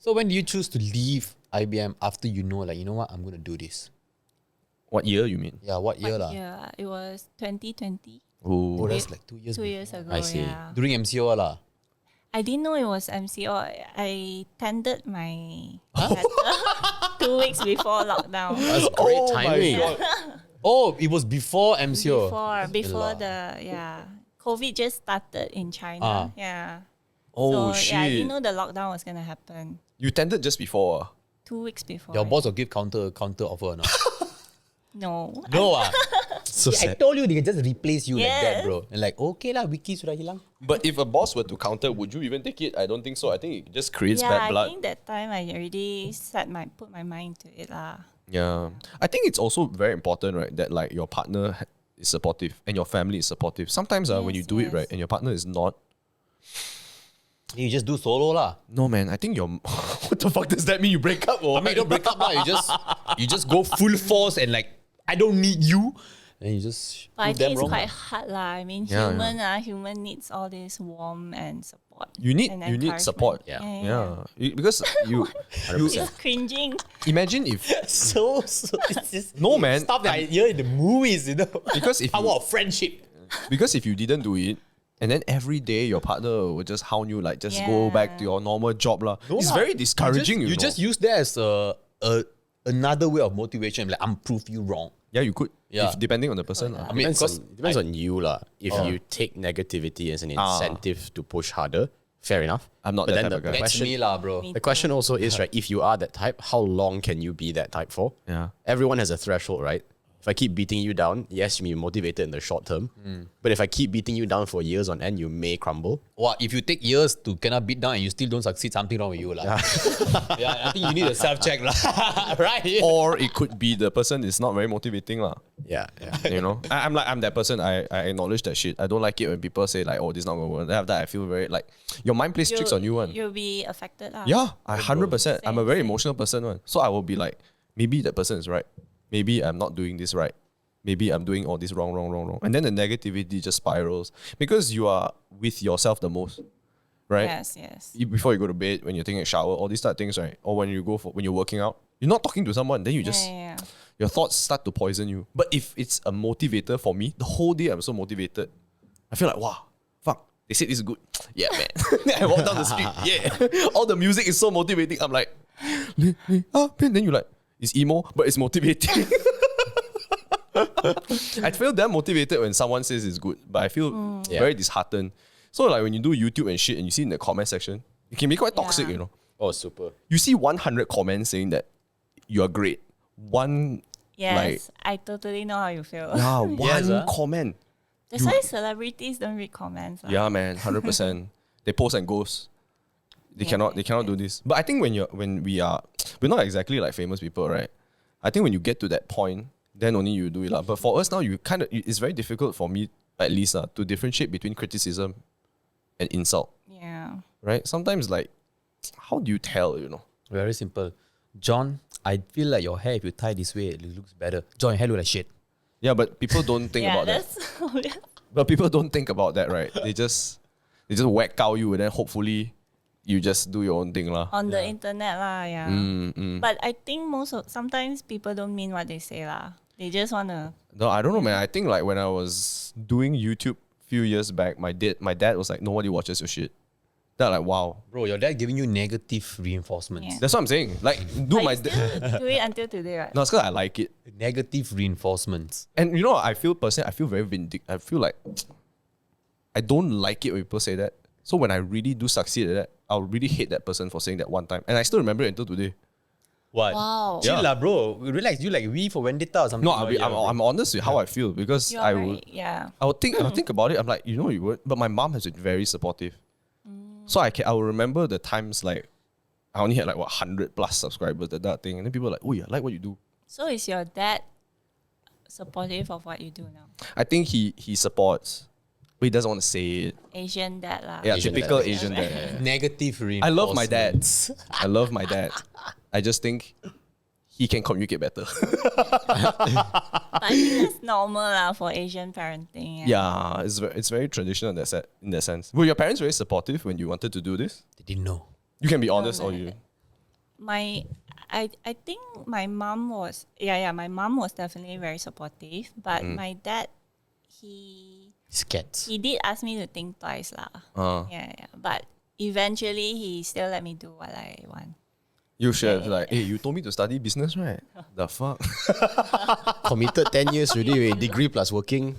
So when do you choose to leave IBM after you know, like, you know what, I'm going to do this? What year you mean? Yeah, what year lah? Yeah, it was 2020. Oh, Oh, that's like 2 years 2 before. years ago. I see. Yeah. During MCO lah. I didn't know it was MCO. I tendered my letter 2 weeks before lockdown. That's great timing. Oh, it was before MCO. Before COVID just started in China. Yeah. oh so shit. yeah, I didn't know the lockdown was gonna happen. You tendered just before. 2 weeks before. Your boss will give counter offer or not? No. No ah. So I sad. told you they can just replace you like that, Yes. bro. And like, okay lah, wiki sudah hilang. But if a boss were to counter, would you even take it? I don't think so. I think it just creates Yeah, bad I blood. think that time I already put my mind to it lah. Yeah. I think it's also very important, right, that like your partner is supportive and your family is supportive. Sometimes when you Yes, do it yes. right and your partner is not, You just do solo lah. no man, I think you're what the fuck does that mean? You break up or I mean, you don't break up lah. You just go full force and like, I don't need you. And you just But I do them think it's wrong. quite hard lah. I mean, Yeah, human needs all this warmth and support. you need and support. encouragement. Yeah. Because you It's cringing. imagine if so it's just No, man. stuff that I hear in the movies, you know. because if Power you, of friendship. because if you didn't do it and then every day your partner would just hound you like just go back to your normal job lah. It's lah. very discouraging. You You know? just use that as another way of motivation. Like, I'm prove you wrong. yeah, you could. Yeah. If depending on the person. lah. I mean, because Depends on you lah. If you take negativity as an incentive to push harder, fair enough. I'm not But that then type of the guy. that's question, me lah, bro. Me the question also is, right, if you are that type, how long can you be that type for? Yeah. Everyone has a threshold, right? If I keep beating you down, yes, you may be motivated in the short term. But if I keep beating you down for years on end, you may crumble. What if you take years to cannot beat down and you still don't succeed? Something wrong with you lah. Yeah, I think you need a self check lah, right? Or it could be the person is not very motivating lah. Yeah, yeah. You know, I'm that person. I acknowledge that shit. I don't like it when people say like, oh, this is not gonna work. Then after that, I feel very like your mind plays tricks on you one. You'll be affected lah. Yeah, I 100%. I'm a very Same. emotional person one. So I will be like, maybe that person is right. Maybe I'm not doing this right. Maybe I'm doing all this wrong. And then the negativity just spirals because you are with yourself the most, right? Yes. Before you go to bed, when you're taking a shower, all these type of things, right? Or when you're working out, you're not talking to someone. Then you just Yeah. your thoughts start to poison you. But if it's a motivator for me, the whole day I'm so motivated. I feel like, wow, fuck, they said this is good. Yeah, man. I walk down the street. Yeah. All the music is so motivating. I'm like, then you're like, it's emo, but it's motivating. I feel damn motivated when someone says it's good, but I feel very disheartened. So like when you do YouTube and shit and you see in the comment section, it can be quite toxic, Yeah. you know. Oh, super. You see 100 comments saying that you're great. One Yes, I totally know how you feel. one Yes, comment. That's why celebrities don't read comments. lah. Yeah, man, 100%. They post and ghost. They cannot do this. But I think we're not exactly like famous people, right? I think when you get to that point, then only you do it. But for us now, it's very difficult for me, at least, to differentiate between criticism and insult. Yeah. Right? Sometimes like, how do you tell, you know? Very simple. John, I feel like your hair, if you tie this way, it looks better. John, your hair look like shit. Yeah, but people don't think Yeah, about that. that's But people don't think about that, right? They just whack out you and then hopefully you just do your own thing lah. on the internet lah. Yeah. But I think sometimes people don't mean what they say lah. They just wanna. No, I don't know, man. I think like when I was doing YouTube few years back, my dad was like, nobody watches your shit. Then I'm like, wow. Bro, your dad giving you negative reinforcements. Yeah. That's what I'm saying. Like, But you still do it until today, right? No, it's because I like it. Negative reinforcements. And you know, I feel very vindictive. I feel like I don't like it when people say that. So when I really do succeed at that, I'll really hate that person for saying that one time. And I still remember it until today. What? Wow. Chill Yeah. lah, bro. Relax. You like V for Vendetta or something? No, I'm honest with how I feel because You're I right. would Yeah. I would think about it. I'm like, you know, you would. But my mom has been very supportive. So I will remember the times like I only had like 100 plus subscribers, that thing, and then people were like, oh yeah, I like what you do. So is your dad supportive of what you do now? I think he supports, but he doesn't want to say it. Asian dad lah. Yeah, Asian typical dad. Asian dad. Negative I reinforcements. love my dad. I love my dad. I just think he can communicate better. But I think that's normal lah for Asian parenting. Yeah, it's very traditional in that sense. Were your parents very supportive when you wanted to do this? They didn't know. You can be honest, or you. I think my mom was my mom was definitely very supportive, but my dad he Scared. did ask me to think twice lah. Yeah, but eventually he still let me do what I want. You should have like, hey, you told me to study business, right? The fuck? Committed 10 years already with degree plus working.